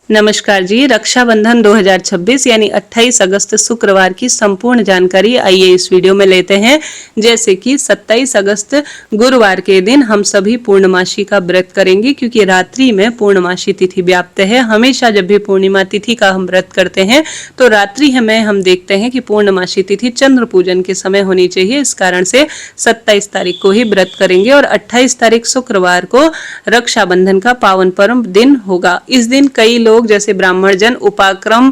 नमस्कार जी। रक्षाबंधन 2026 यानी 28 अगस्त शुक्रवार की संपूर्ण जानकारी आइए इस वीडियो में लेते हैं। जैसे कि 27 अगस्त गुरुवार के दिन हम सभी पूर्णमासी का व्रत करेंगे, क्योंकि रात्रि में पूर्णमासी तिथि व्याप्त है। हमेशा जब भी पूर्णिमा तिथि का हम व्रत करते हैं तो रात्रि में हम देखते हैं कि पूर्णमासी तिथि चंद्र पूजन के समय होनी चाहिए। इस कारण से 27 तारीख को ही व्रत करेंगे और 28 तारीख शुक्रवार को रक्षाबंधन का पावन पर्व दिन होगा। इस दिन कई लोग जैसे ब्राह्मण जन उपाक्रम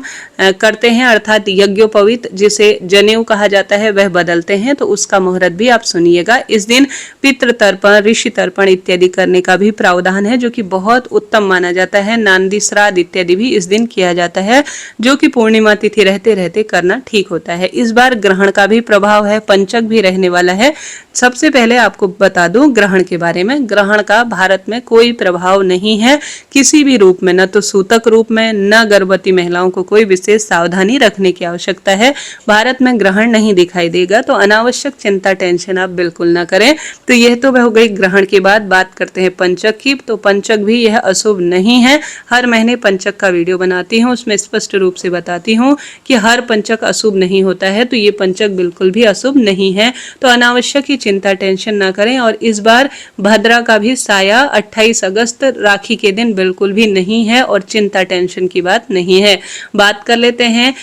करते हैं, अर्थात यज्ञोपवीत जिसे जनेऊ कहा जाता है वह बदलते हैं, तो उसका मुहूर्त भी आप सुनिएगा। इस दिन पितृ तर्पण, ऋषि तर्पण इत्यादि करने का भी प्रावधान है, जो कि बहुत उत्तम माना जाता है। नांदी श्राद्ध इत्यादि भी इस दिन किया जाता है, जो कि पूर्णिमा तिथि रहते रहते करना ठीक होता है। इस बार ग्रहण का भी प्रभाव है, पंचक भी रहने वाला है। सबसे पहले आपको बता दूं ग्रहण के बारे में। ग्रहण का भारत में कोई प्रभाव नहीं है किसी भी रूप में, न तो सूतक रूप में, न गर्भवती महिलाओं को कोई विशेष सावधानी रखने की आवश्यकता है। भारत में ग्रहण नहीं दिखाई देगा, तो अनावश्यक चिंता टेंशन आप बिल्कुल ना करें। तो यह तो हो गई ग्रहण के बाद। बात करते हैं पंचक की, तो पंचक भी यह अशुभ नहीं है। हर महीने पंचक का वीडियो बनाती हूँ, उसमें स्पष्ट रूप से बताती हूँ कि हर पंचक अशुभ नहीं होता है, तो ये पंचक बिल्कुल भी अशुभ नहीं है। तो अनावश्यक ही चिंता टेंशन ना करें। और इस बार भद्रा का भी साया 28 अगस्त राखी के दिन बिल्कुल भी नहीं है और चिंता टेंशन की बात नहीं है। बात कर लेते हैं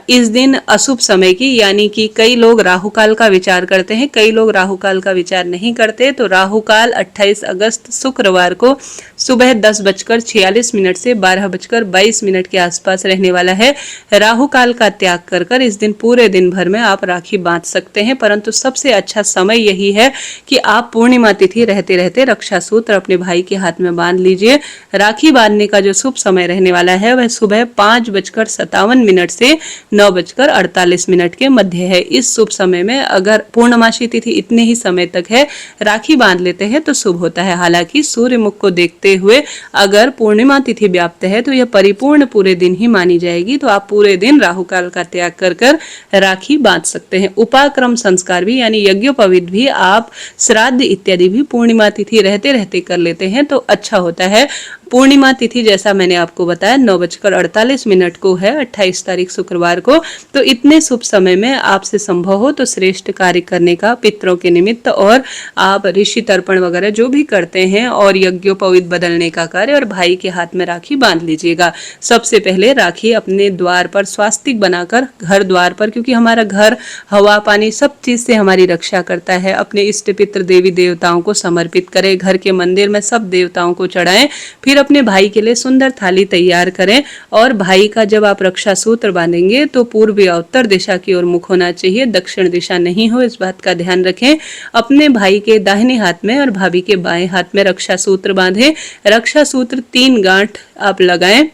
इस दिन अशुभ समय की, यानी कि कई लोग राहु काल का विचार करते हैं, कई लोग राहु काल का विचार नहीं करते। तो राहु काल 28 अगस्त शुक्रवार को सुबह 10:46 से 12:22 के आसपास रहने वाला है। राहु काल का त्याग कर इस दिन पूरे दिन भर में आप राखी बांध सकते हैं, परंतु सबसे अच्छा समय यही है कि आप पूर्णिमा तिथि रहते रहते रक्षा सूत्र अपने भाई के हाथ में बांध लीजिए। राखी बांधने का जो शुभ समय रहने वाला है वह सुबह 5:57 से 9:48 के मध्य है। इस शुभ समय में अगर पूर्णमासी तिथि इतने ही समय तक है, राखी बांध लेते हैं तो शुभ होता है। हालांकि सूर्य मुख को देखते हुए अगर पूर्णिमा तिथि व्याप्त है तो यह परिपूर्ण पूरे दिन ही मानी जाएगी। तो आप पूरे दिन राहु काल का त्याग कर राखी बांध सकते हैं। उपाक्रम संस्कार भी यानी यज्ञोपवीत भी आप श्राद्ध इत्यादि भी पूर्णिमा तिथि रहते रहते कर लेते हैं तो अच्छा होता है। पूर्णिमा तिथि जैसा मैंने आपको बताया 9:48 को है, 28 तारीख शुक्रवार को। तो इतने शुभ समय में आपसे संभव हो तो श्रेष्ठ कार्य करने का पितरों के निमित्त, और आप ऋषि तर्पण वगैरह जो भी करते हैं और यज्ञोपवीत बदलने का कार्य, और भाई के हाथ में राखी बांध लीजिएगा। सबसे पहले राखी अपने द्वार पर स्वास्तिक बनाकर घर द्वार पर, क्योंकि हमारा घर हवा पानी सब चीज से हमारी रक्षा करता है, अपने इष्ट पित्र देवी देवताओं को समर्पित करें, घर के मंदिर में सब देवताओं को चढ़ाएं, फिर अपने भाई के लिए सुंदर थाली तैयार करें। और भाई का जब आप रक्षा सूत्र बांधेंगे तो पूर्व या उत्तर दिशा की ओर मुख होना चाहिए, दक्षिण दिशा नहीं हो, इस बात का ध्यान रखें। अपने भाई के दाहिने हाथ में और भाभी के बाएं हाथ में रक्षा सूत्र बांधें। रक्षा सूत्र 3 गांठ आप लगाएं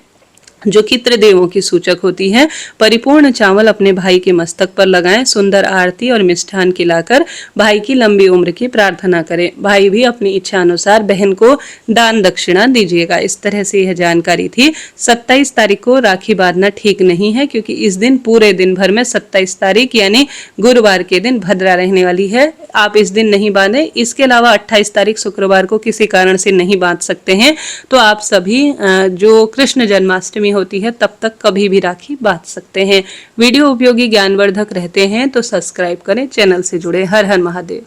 जो कि त्रिदेवों की सूचक होती है। परिपूर्ण चावल अपने भाई के मस्तक पर लगाएं। सुंदर आरती और मिष्ठान खिलाकर भाई की लंबी उम्र की प्रार्थना करें। भाई भी अपनी इच्छा अनुसार बहन को दान दक्षिणा दीजिएगा। इस तरह से यह जानकारी थी। 27 तारीख को राखी बांधना ठीक नहीं है, क्योंकि इस दिन पूरे दिन भर में 27 तारीख यानी गुरुवार के दिन भद्रा रहने वाली है। आप इस दिन नहीं बांधे। इसके अलावा 28 तारीख शुक्रवार को किसी कारण से नहीं बांध सकते हैं तो आप सभी जो कृष्ण जन्माष्टमी होती है तब तक कभी भी राखी बांध सकते हैं। वीडियो उपयोगी ज्ञानवर्धक रहते हैं तो सब्सक्राइब करें, चैनल से जुड़े। हर हर महादेव।